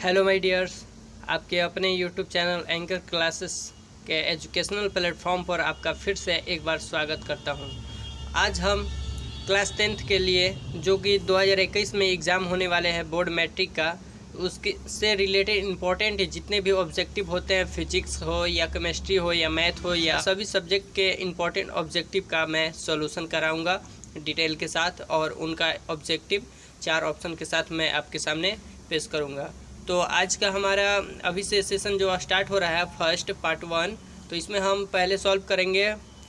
Hello my dears, आपके अपने YouTube channel anchor classes के एजुकेशनल प्लेटफॉर्म पर आपका फिर से एक बार स्वागत करता हूं। आज हम क्लास 10th के लिए जो कि 2021 में एग्ज़ाम होने वाले हैं बोर्ड मैट्रिक का, उसके से रिलेटेड इम्पोर्टेंट जितने भी ऑब्जेक्टिव होते हैं, फिजिक्स हो या केमिस्ट्री हो या मैथ हो या सभी सब्जेक्ट के इम्पोर्टेंट ऑब्जेक्टिव का मैं सॉल्यूशन कराऊँगा डिटेल के साथ, और उनका ऑब्जेक्टिव 4 ऑप्शन के साथ मैं आपके सामने पेश करूँगा। तो आज का हमारा अभी से सेशन जो स्टार्ट हो रहा है फर्स्ट पार्ट 1, तो इसमें हम पहले सॉल्व करेंगे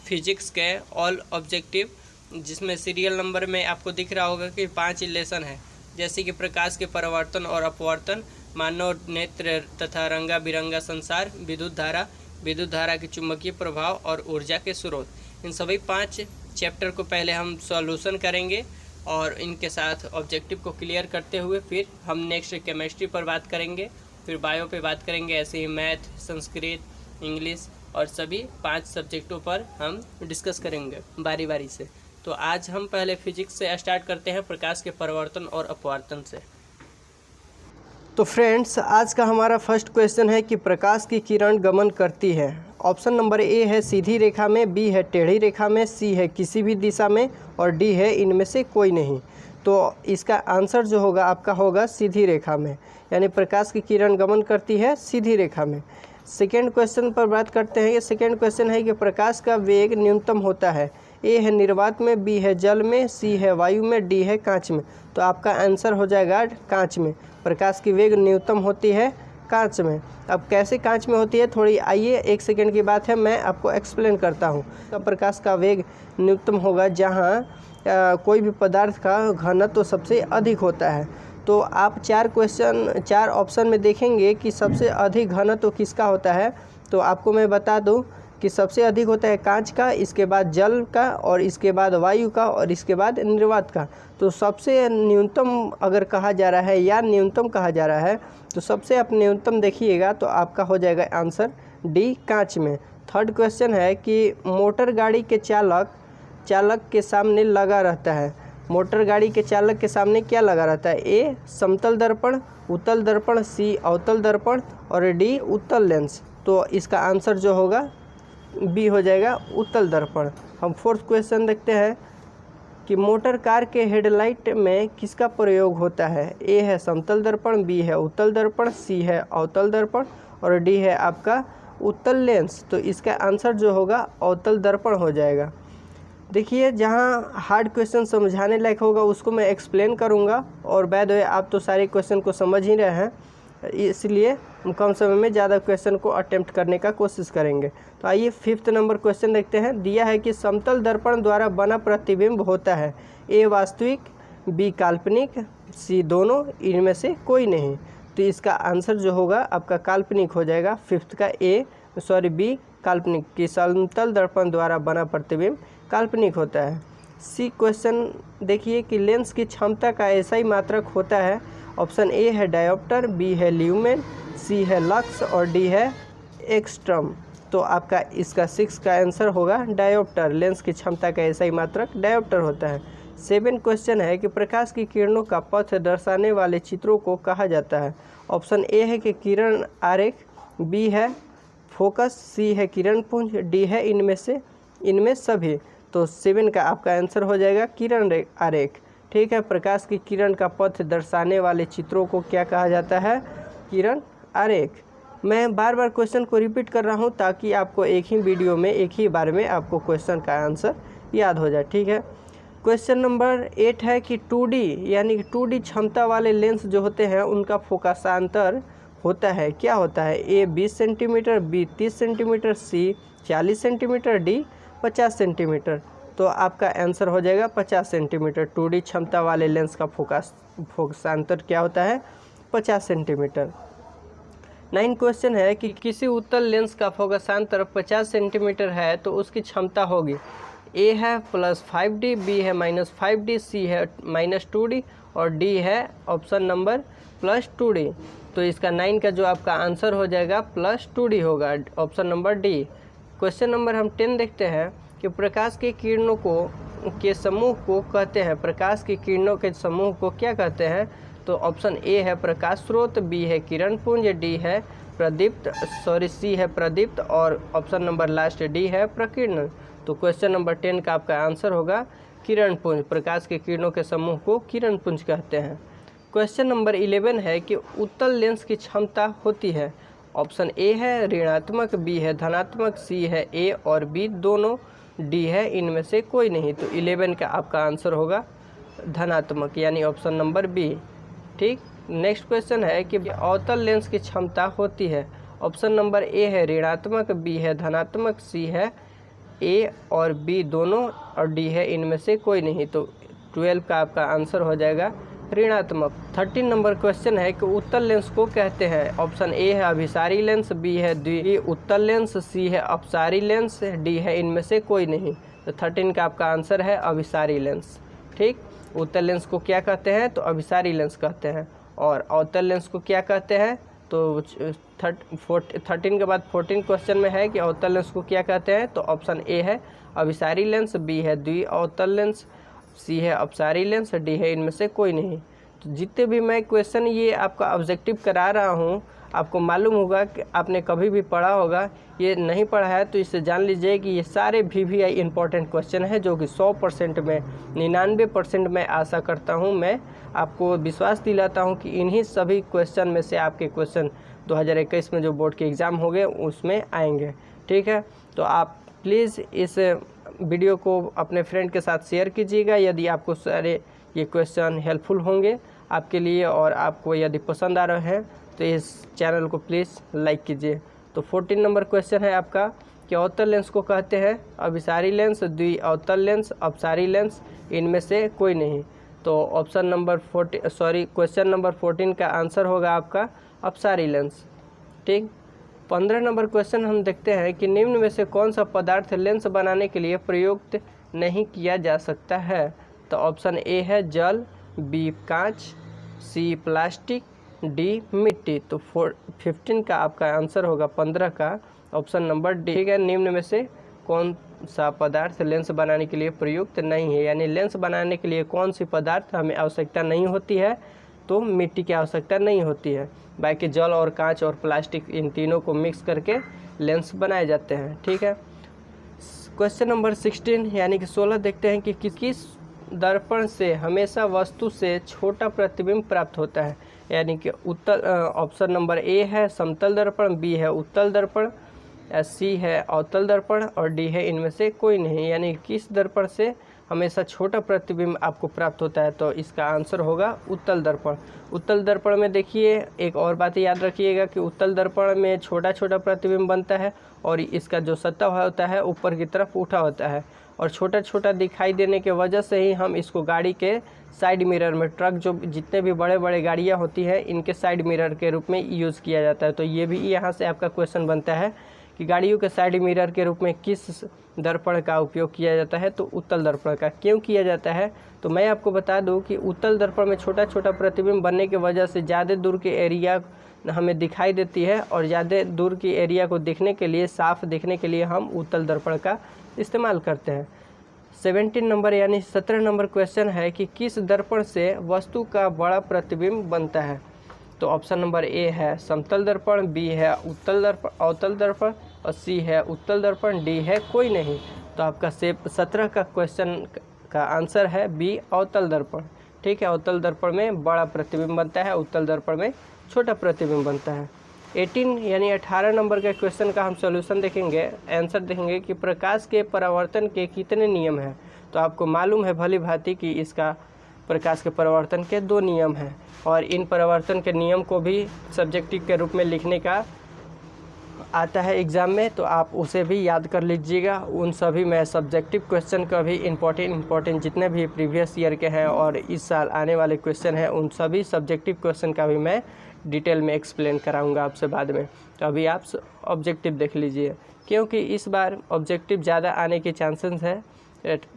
फिजिक्स के ऑल ऑब्जेक्टिव, जिसमें सीरियल नंबर में आपको दिख रहा होगा कि 5 लेसन है, जैसे कि प्रकाश के परावर्तन और अपवर्तन, मानव नेत्र तथा रंगा बिरंगा संसार, विद्युत धारा के चुंबकीय प्रभाव और ऊर्जा के स्रोत। इन सभी 5 चैप्टर को पहले हम सॉल्यूशन करेंगे और इनके साथ ऑब्जेक्टिव को क्लियर करते हुए फिर हम नेक्स्ट केमिस्ट्री पर बात करेंगे, फिर बायो पे बात करेंगे, ऐसे ही मैथ, संस्कृत, इंग्लिश और सभी 5 सब्जेक्टों पर हम डिस्कस करेंगे बारी बारी से। तो आज हम पहले फिजिक्स से स्टार्ट करते हैं, प्रकाश के परावर्तन और अपवर्तन से। तो फ्रेंड्स, आज का हमारा फर्स्ट क्वेश्चन है कि प्रकाश की किरण गमन करती है। ऑप्शन नंबर ए है सीधी रेखा में, बी है टेढ़ी रेखा में, सी है किसी भी दिशा में और डी है इनमें से कोई नहीं। तो इसका आंसर जो होगा आपका होगा सीधी रेखा में, यानी प्रकाश की किरण गमन करती है सीधी रेखा में। सेकेंड क्वेश्चन पर बात करते हैं। ये सेकेंड क्वेश्चन है कि प्रकाश का वेग न्यूनतम होता है। ए है निर्वात में, बी है जल में, सी है वायु में, डी है कांच में। तो आपका आंसर हो जाएगा कांच में। प्रकाश की वेग न्यूनतम होती है कांच में। अब कैसे कांच में होती है, थोड़ी आइए 1 सेकेंड की बात है, मैं आपको एक्सप्लेन करता हूँ। प्रकाश का वेग न्यूनतम होगा जहाँ कोई भी पदार्थ का घनत्व तो सबसे अधिक होता है। तो आप 4 ऑप्शन में देखेंगे कि सबसे अधिक घनत्व तो किसका होता है। तो आपको मैं बता दूं कि सबसे अधिक होता है कांच का, इसके बाद जल का और इसके बाद वायु का और इसके बाद निर्वात का। तो सबसे न्यूनतम अगर कहा जा रहा है या न्यूनतम कहा जा रहा है, तो सबसे आप न्यूनतम देखिएगा तो आपका हो जाएगा आंसर डी कांच में। थर्ड क्वेश्चन है कि मोटर गाड़ी के चालक के सामने लगा रहता है। मोटर गाड़ी के चालक के सामने क्या लगा रहता है। ए समतल दर्पण, उत्तल दर्पण, सी अवतल दर्पण और डी उत्तल लेंस। तो इसका आंसर जो होगा बी हो जाएगा उत्तल दर्पण। हम फोर्थ क्वेश्चन देखते हैं कि मोटर कार के हेडलाइट में किसका प्रयोग होता है। ए है समतल दर्पण, बी है उत्तल दर्पण, सी है अवतल दर्पण और डी है आपका उत्तल लेंस। तो इसका आंसर जो होगा अवतल दर्पण हो जाएगा। देखिए, जहाँ हार्ड क्वेश्चन समझाने लायक होगा उसको मैं एक्सप्लेन करूँगा, और बाय द वे आप तो सारे क्वेश्चन को समझ ही रहे हैं, इसलिए हम कम समय में ज़्यादा क्वेश्चन को अटेम्प्ट करने का कोशिश करेंगे। तो आइए 5th नंबर क्वेश्चन देखते हैं। दिया है कि समतल दर्पण द्वारा बना प्रतिबिंब होता है। ए वास्तविक, बी काल्पनिक, सी दोनों, इनमें से कोई नहीं। तो इसका आंसर जो होगा आपका काल्पनिक हो जाएगा। 5th का बी काल्पनिक, कि समतल दर्पण द्वारा बना प्रतिबिंब काल्पनिक होता है। सी क्वेश्चन देखिए कि लेंस की क्षमता का ऐसा ही मात्रक होता है। ऑप्शन ए है डायोप्टर, बी है ल्यूमेन, सी है लक्स और डी है एक्सट्रम। तो आपका इसका 6 का आंसर होगा डायोप्टर। लेंस की क्षमता का ऐसा ही मात्रक डायोप्टर होता है। 7 क्वेश्चन है कि प्रकाश की किरणों का पथ दर्शाने वाले चित्रों को कहा जाता है। ऑप्शन ए है कि किरण आरेख, बी है फोकस, सी है किरण पुंज, डी है इनमें सभी। तो 7 का आपका आंसर हो जाएगा किरण आरेख। ठीक है, प्रकाश की किरण का पथ दर्शाने वाले चित्रों को क्या कहा जाता है, किरण आरेख। मैं बार बार क्वेश्चन को रिपीट कर रहा हूं ताकि आपको एक ही वीडियो में एक ही बार में आपको क्वेश्चन का आंसर याद हो जाए। ठीक है, क्वेश्चन नंबर 8 है कि 2D यानी कि 2D क्षमता वाले लेंस जो होते हैं उनका फोकसांतर होता है, क्या होता है। ए 20 सेंटीमीटर, बी 30 सेंटीमीटर, सी 40 सेंटीमीटर, डी 50 सेंटीमीटर। तो आपका आंसर हो जाएगा 50 सेंटीमीटर। 2D क्षमता वाले लेंस का फोकसांतर क्या होता है, 50 सेंटीमीटर। 9 क्वेश्चन है कि किसी उत्तल लेंस का फोकसांतर 50 सेंटीमीटर है तो उसकी क्षमता होगी। ए है +5D, बी है -5D, सी है -2D और डी है ऑप्शन नंबर +2D। तो इसका 9 का जो आपका आंसर हो जाएगा +2D होगा, option number D. Question number हम 10 देखते हैं कि प्रकाश के किरणों के समूह को कहते हैं। प्रकाश की किरणों के समूह को क्या कहते हैं, तो ऑप्शन ए है प्रकाश स्रोत, बी है किरण पुंज, डी है सी है प्रदीप्त और ऑप्शन नंबर लास्ट डी है प्रकीर्णन। तो क्वेश्चन नंबर 10 का आपका आंसर होगा किरण पुंज। प्रकाश के किरणों के समूह को किरण पुंज कहते हैं। क्वेश्चन नंबर 11 है कि उत्तल लेंस की क्षमता होती है। ऑप्शन ए है ऋणात्मक, बी है धनात्मक, सी है ए और बी दोनों, डी है इनमें से कोई नहीं। तो 11 का आपका आंसर होगा धनात्मक यानी ऑप्शन नंबर बी। ठीक, नेक्स्ट क्वेश्चन है कि अवतल लेंस की क्षमता होती है। ऑप्शन नंबर ए है ऋणात्मक, बी है धनात्मक, सी है ए और बी दोनों और डी है इनमें से कोई नहीं। तो 12 का आपका आंसर हो जाएगा ऋणात्मक। 13 नंबर क्वेश्चन है कि उत्तल लेंस को कहते हैं। ऑप्शन ए है अभिसारी लेंस, बी है द्वि उत्तल लेंस, सी है अपसारी लेंस, डी है इनमें से कोई नहीं। तो 13 का आपका आंसर है अभिसारी लेंस। ठीक, उत्तल लेंस को क्या कहते हैं? तो अभिसारी लेंस कहते हैं। और अवतल लेंस को क्या कहते हैं? तो 13 के बाद 14 क्वेश्चन में है कि अवतल लेंस को क्या कहते हैं। तो ऑप्शन ए है अभिसारी लेंस, बी है द्वि अवतल लेंस, सी है अपसारी लेंस, डी है इनमें से कोई नहीं। तो जितने भी मैं क्वेश्चन ये आपका ऑब्जेक्टिव करा रहा हूँ, आपको मालूम होगा कि आपने कभी भी पढ़ा होगा, ये नहीं पढ़ा है तो इससे जान लीजिए कि ये सारे VVI इंपॉर्टेंट क्वेश्चन है जो कि 100% में 99% में आशा करता हूँ, मैं आपको विश्वास दिलाता हूँ कि इन्हीं सभी क्वेश्चन में से आपके क्वेश्चन 2021 में जो बोर्ड के एग्ज़ाम हो गए उसमें आएंगे। ठीक है, तो आप प्लीज़ इस वीडियो को अपने फ्रेंड के साथ शेयर कीजिएगा यदि आपको सारे ये क्वेश्चन हेल्पफुल होंगे आपके लिए, और आपको यदि पसंद आ रहे हैं तो इस चैनल को प्लीज़ लाइक कीजिए। तो 14 नंबर क्वेश्चन है आपका कि अवतल लेंस को कहते हैं अभिसारी लेंस, द्वि अवतल लेंस, अपसारी लेंस, इनमें से कोई नहीं। तो ऑप्शन नंबर क्वेश्चन नंबर 14 का आंसर होगा आपका अपसारी लेंस। ठीक, 15 नंबर क्वेश्चन हम देखते हैं कि निम्न में से कौन सा पदार्थ लेंस बनाने के लिए प्रयुक्त नहीं किया जा सकता है। तो ऑप्शन ए है जल, बी कांच, सी प्लास्टिक, डी मिट्टी। तो 15 का आपका आंसर होगा 15 का ऑप्शन नंबर डी। ठीक है, निम्न में से कौन सा पदार्थ लेंस बनाने के लिए प्रयुक्त नहीं है, यानी लेंस बनाने के लिए कौन सी पदार्थ हमें आवश्यकता नहीं होती है। तो मिट्टी की आवश्यकता नहीं होती है, बाकी जल और कांच और प्लास्टिक इन तीनों को मिक्स करके लेंस बनाए जाते हैं। ठीक है, क्वेश्चन नंबर 16 यानी कि 16 देखते हैं कि किस दर्पण से हमेशा वस्तु से छोटा प्रतिबिंब प्राप्त होता है। यानी कि उत्तल ऑप्शन नंबर ए है समतल दर्पण, बी है उत्तल दर्पण, सी है अवतल दर्पण और डी है इनमें से कोई नहीं। यानी किस दर्पण से हमेशा छोटा प्रतिबिंब आपको प्राप्त होता है। तो इसका आंसर होगा उत्तल दर्पण। उत्तल दर्पण में देखिए एक और बात याद रखिएगा कि उत्तल दर्पण में छोटा छोटा प्रतिबिंब बनता है और इसका जो सतह होता है ऊपर की तरफ उठा होता है, और छोटा छोटा दिखाई देने के वजह से ही हम इसको गाड़ी के साइड मिरर में, ट्रक जो जितने भी बड़े बड़े गाड़ियाँ होती हैं इनके साइड मिरर के रूप में यूज़ किया जाता है। तो ये भी यहाँ से आपका क्वेश्चन बनता है कि गाड़ियों के साइड मिरर के रूप में किस दर्पण का उपयोग किया जाता है। तो उत्तल दर्पण का क्यों किया जाता है, तो मैं आपको बता दूं कि उत्तल दर्पण में छोटा छोटा प्रतिबिंब बनने की वजह से ज़्यादा दूर के एरिया हमें दिखाई देती है, और ज़्यादा दूर की एरिया को देखने के लिए, साफ देखने के लिए हम उत्तल दर्पण का इस्तेमाल करते हैं। 17 नंबर यानी 17 नंबर क्वेश्चन है कि किस दर्पण से वस्तु का बड़ा प्रतिबिंब बनता है। तो ऑप्शन नंबर ए है समतल दर्पण, बी है उत्तल दर्पण अवतल दर्पण और सी है उत्तल दर्पण, डी है कोई नहीं। तो आपका 17 का क्वेश्चन का आंसर है बी अवतल दर्पण। ठीक है, अवतल दर्पण में बड़ा प्रतिबिंब बनता है, उत्तल दर्पण में छोटा प्रतिबिंब बनता है। 18 यानी 18 नंबर के क्वेश्चन का हम सॉल्यूशन देखेंगे, आंसर देखेंगे कि प्रकाश के परावर्तन के कितने नियम हैं। तो आपको मालूम है भली भांति कि इसका प्रकाश के परावर्तन के 2 नियम हैं, और इन परावर्तन के नियम को भी सब्जेक्टिव के रूप में लिखने का आता है एग्ज़ाम में, तो आप उसे भी याद कर लीजिएगा। उन सभी में सब्जेक्टिव क्वेश्चन का भी इम्पोर्टेंट जितने भी प्रीवियस ईयर के हैं और इस साल आने वाले क्वेश्चन हैं, उन सभी सब्जेक्टिव क्वेश्चन का भी मैं डिटेल में एक्सप्लेन कराऊंगा आपसे बाद में। तो अभी आप ऑब्जेक्टिव देख लीजिए, क्योंकि इस बार ऑब्जेक्टिव ज़्यादा आने के चांसेस है।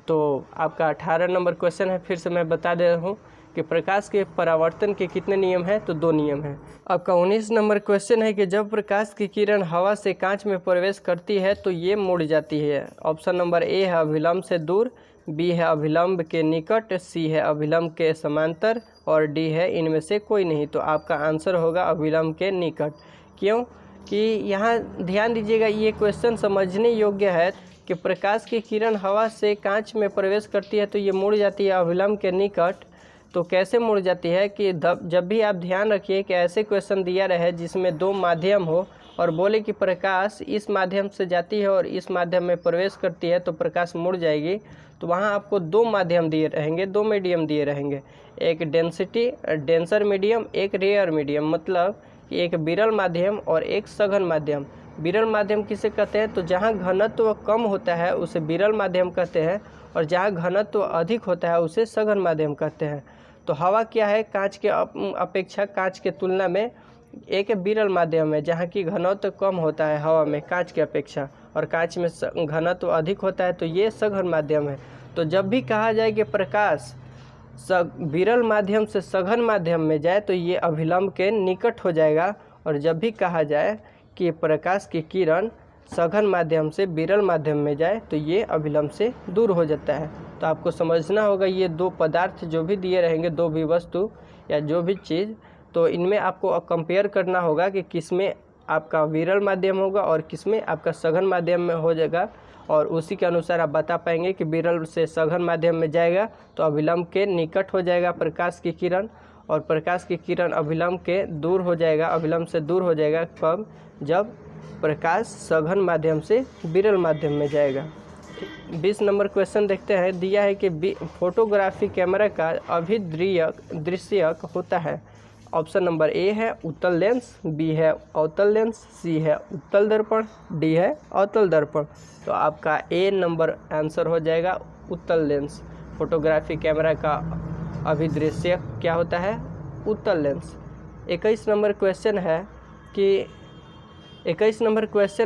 तो आपका 18 नंबर क्वेश्चन है, फिर से मैं बता दे रहा हूँ कि प्रकाश के परावर्तन के कितने नियम हैं। तो 2 नियम हैं। आपका 19 नंबर क्वेश्चन है कि जब प्रकाश की किरण हवा से कांच में प्रवेश करती है तो ये मुड़ जाती है। ऑप्शन नंबर ए है अभिलंब से दूर, बी है अभिलंब के निकट, सी है अभिलंब के समांतर और डी है इनमें से कोई नहीं। तो आपका आंसर होगा अभिलंब के निकट। क्यों कि यहाँ ध्यान दीजिएगा, ये क्वेश्चन समझने योग्य है कि प्रकाश की किरण हवा से कांच में प्रवेश करती है तो ये मुड़ जाती है अभिलंब के निकट। तो कैसे मुड़ जाती है कि जब भी आप ध्यान रखिए कि ऐसे क्वेश्चन दिया रहे जिसमें दो माध्यम हो और बोले कि प्रकाश इस माध्यम से जाती है और इस माध्यम में प्रवेश करती है तो प्रकाश मुड़ जाएगी, तो वहाँ आपको दो माध्यम दिए रहेंगे, दो मीडियम दिए रहेंगे, एक डेंसर मीडियम, एक रेयर मीडियम, मतलब कि एक विरल माध्यम और एक सघन माध्यम। विरल माध्यम किसे कहते हैं? तो जहाँ घनत्व कम होता है उसे विरल माध्यम कहते हैं और जहाँ घनत्व अधिक होता है उसे सघन माध्यम कहते हैं। तो हवा क्या है? कांच के अपेक्षा, कांच के तुलना में एक विरल माध्यम है जहाँ की घनत्व कम होता है हवा में कांच के अपेक्षा, और कांच में घनत्व अधिक होता है, तो ये सघन माध्यम है। तो जब भी कहा जाए कि प्रकाश विरल माध्यम से सघन माध्यम में जाए तो ये अभिलंब के निकट हो जाएगा, और जब भी कहा जाए कि प्रकाश की किरण सघन माध्यम से विरल माध्यम में जाए तो ये अभिलंब से दूर हो जाता है। तो आपको समझना होगा ये दो पदार्थ जो भी दिए रहेंगे, दो भी वस्तु या जो भी चीज़, तो इनमें आपको कंपेयर करना होगा कि किसमें आपका विरल माध्यम होगा और किसमें आपका सघन माध्यम में हो जाएगा, और उसी के अनुसार आप बता पाएंगे कि विरल से सघन माध्यम में जाएगा तो अभिलंब के निकट हो जाएगा प्रकाश की किरण, और प्रकाश की किरण अभिलंब के दूर हो जाएगा, अभिलंब से दूर हो जाएगा कब? जब प्रकाश सघन माध्यम से विरल माध्यम में जाएगा। 20 नंबर क्वेश्चन देखते हैं। दिया है कि फोटोग्राफी कैमरा का अभिदृश्यक होता है। ऑप्शन नंबर ए है उत्तल लेंस, बी है अवतल लेंस, सी है उत्तल दर्पण, डी है अवतल दर्पण। तो आपका ए नंबर आंसर हो जाएगा उत्तल लेंस। फोटोग्राफी कैमरा का अभिदृश्यक क्या होता है? उत्तल लेंस। 21 नंबर क्वेश्चन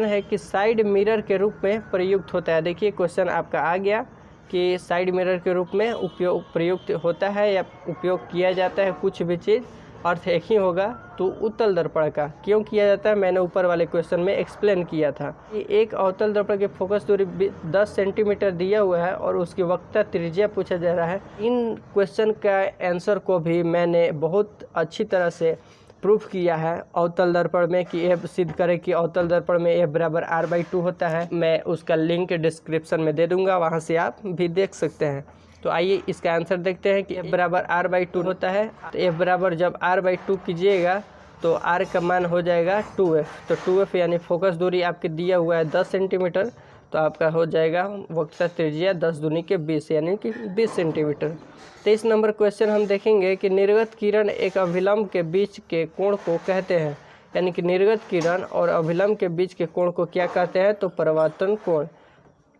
है कि साइड मिरर के रूप में प्रयुक्त होता है। देखिए क्वेश्चन आपका आ गया कि साइड मिरर के रूप में प्रयुक्त होता है या उपयोग किया जाता है कुछ भी चीज़, अर्थ एक ही होगा। तो उत्तल दर्पण का क्यों किया जाता है मैंने ऊपर वाले क्वेश्चन में एक्सप्लेन किया था कि एक अवतल दर्पण की फोकस दूरी 10 सेंटीमीटर दिया हुआ है और उसकी वक्रता त्रिज्या पूछा जा रहा है। इन क्वेश्चन का आंसर को भी मैंने बहुत अच्छी तरह से प्रूफ किया है अवतल दर्पण में कि यह सिद्ध करे कि अवतल दर्पण में F बराबर R/2 होता है। मैं उसका लिंक डिस्क्रिप्शन में दे दूंगा, वहां से आप भी देख सकते हैं। तो आइए इसका आंसर देखते हैं कि F बराबर R/2 होता है। तो F बराबर जब R/2 कीजिएगा तो R का मान हो जाएगा 2F। तो 2F यानी फोकस दूरी आपके दिया हुआ है 10 सेंटीमीटर, तो आपका हो जाएगा वक्रता त्रिज्या 10 दूनी के 20 यानी कि 20 सेंटीमीटर। 23 नंबर क्वेश्चन हम देखेंगे कि निर्गत किरण एक अभिलंब के बीच के कोण को कहते हैं, यानी कि निर्गत किरण और अभिलंब के बीच के कोण को क्या कहते हैं? तो परावर्तन कोण।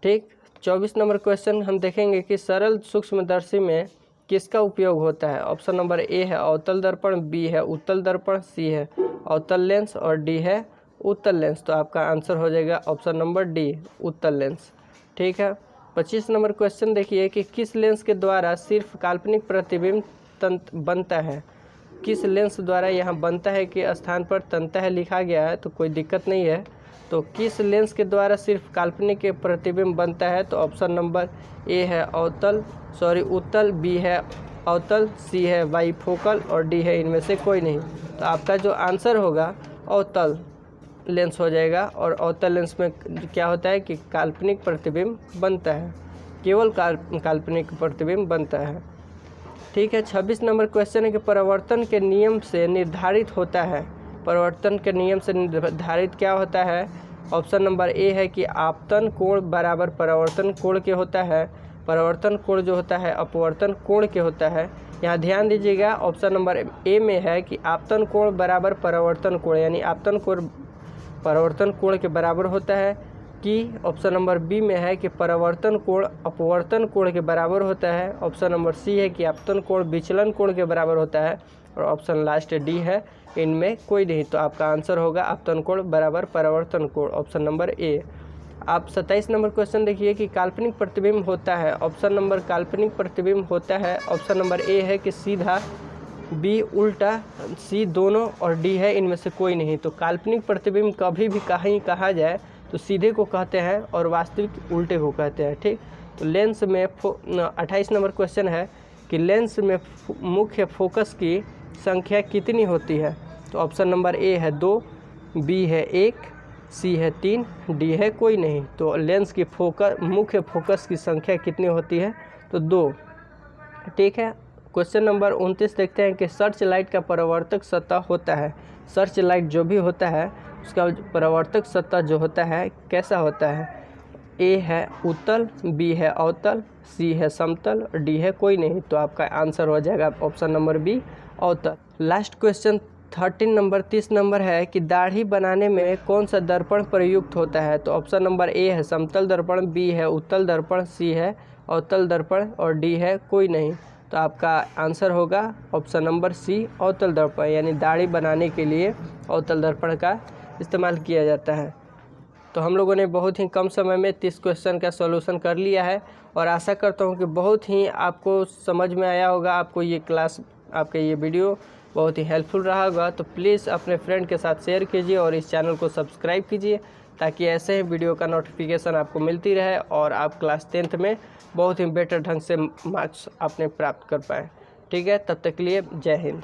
ठीक। 24 नंबर क्वेश्चन हम देखेंगे कि सरल सूक्ष्मदर्शी में किसका उपयोग होता है। ऑप्शन नंबर ए है अवतल दर्पण, बी है उत्तल दर्पण, सी है अवतल लेंस और डी है उत्तल लेंस। तो आपका आंसर हो जाएगा ऑप्शन नंबर डी उत्तल लेंस। ठीक है। 25 नंबर क्वेश्चन देखिए कि किस लेंस के द्वारा सिर्फ काल्पनिक प्रतिबिंब बनता है। किस लेंस द्वारा यहाँ बनता है के स्थान पर तंतः लिखा गया है तो कोई दिक्कत नहीं है। तो किस लेंस के द्वारा सिर्फ काल्पनिक प्रतिबिंब बनता है? तो ऑप्शन नंबर ए है उत्तल, बी है अवतल, सी है बाईफोकल और डी है इनमें से कोई नहीं। तो आपका जो आंसर होगा अवतल लेंस हो जाएगा। और अवतल लेंस में क्या होता है कि काल्पनिक प्रतिबिंब बनता है, केवल काल्पनिक प्रतिबिंब बनता है। ठीक है। 26 नंबर क्वेश्चन है कि परावर्तन के नियम से निर्धारित होता है। परावर्तन के नियम से निर्धारित क्या होता है? ऑप्शन नंबर ए है कि आपतन कोण बराबर परावर्तन कोण के होता है। परावर्तन कोण जो होता है अपवर्तन कोण के होता है। यहाँ ध्यान दीजिएगा, ऑप्शन नंबर ए में है कि आपतन कोण बराबर परावर्तन कोण, यानी आपतन कोण परावर्तन कोण के बराबर होता है, कि ऑप्शन नंबर बी में है कि परावर्तन कोण अपवर्तन कोण के बराबर होता है। ऑप्शन नंबर सी है कि आपतन कोण विचलन कोण के बराबर होता है, और ऑप्शन लास्ट डी है इनमें कोई नहीं। तो आपका आंसर होगा आपतन कोण बराबर परावर्तन कोण, ऑप्शन नंबर ए। आप 27 नंबर क्वेश्चन देखिए कि काल्पनिक प्रतिबिंब होता है। ऑप्शन नंबर काल्पनिक प्रतिबिंब होता है, ऑप्शन नंबर ए है कि सीधा, बी उल्टा, सी दोनों और डी है इनमें से कोई नहीं। तो काल्पनिक प्रतिबिंब कभी भी कहीं कहा जाए तो सीधे को कहते हैं और वास्तविक उल्टे को कहते हैं। ठीक। तो लेंस में 28 नंबर क्वेश्चन है कि लेंस में मुख्य फोकस की संख्या कितनी होती है। तो ऑप्शन नंबर ए है 2, बी है 1, सी है 3, डी है कोई नहीं। तो लेंस की मुख्य फोकस की संख्या कितनी होती है, तो 2। ठीक है। क्वेश्चन नंबर 29 देखते हैं कि सर्च लाइट का परावर्तक सतह होता है। सर्च लाइट जो भी होता है उसका परावर्तक सतह जो होता है कैसा होता है। ए है उत्तल, बी है अवतल, सी है समतल और डी है कोई नहीं। तो आपका आंसर हो जाएगा ऑप्शन नंबर बी, अवतल। लास्ट क्वेश्चन 30 नंबर है कि दाढ़ी बनाने में कौन सा दर्पण प्रयुक्त होता है। तो ऑप्शन नंबर ए है समतल दर्पण, बी है उत्तल दर्पण, सी है अवतल दर्पण और डी है कोई नहीं। तो आपका आंसर होगा ऑप्शन नंबर सी, अवतल दर्पण, यानी दाढ़ी बनाने के लिए अवतल दर्पण का इस्तेमाल किया जाता है। तो हम लोगों ने बहुत ही कम समय में 30 क्वेश्चन का सॉल्यूशन कर लिया है और आशा करता हूँ कि बहुत ही आपको समझ में आया होगा, आपको ये क्लास, आपका ये वीडियो बहुत ही हेल्पफुल रहा होगा। तो प्लीज़ अपने फ्रेंड के साथ शेयर कीजिए और इस चैनल को सब्सक्राइब कीजिए ताकि ऐसे ही वीडियो का नोटिफिकेशन आपको मिलती रहे और आप क्लास 10th में बहुत ही बेटर ढंग से मार्क्स अपने प्राप्त कर पाएँ। ठीक है, तब तक के लिए जय हिंद।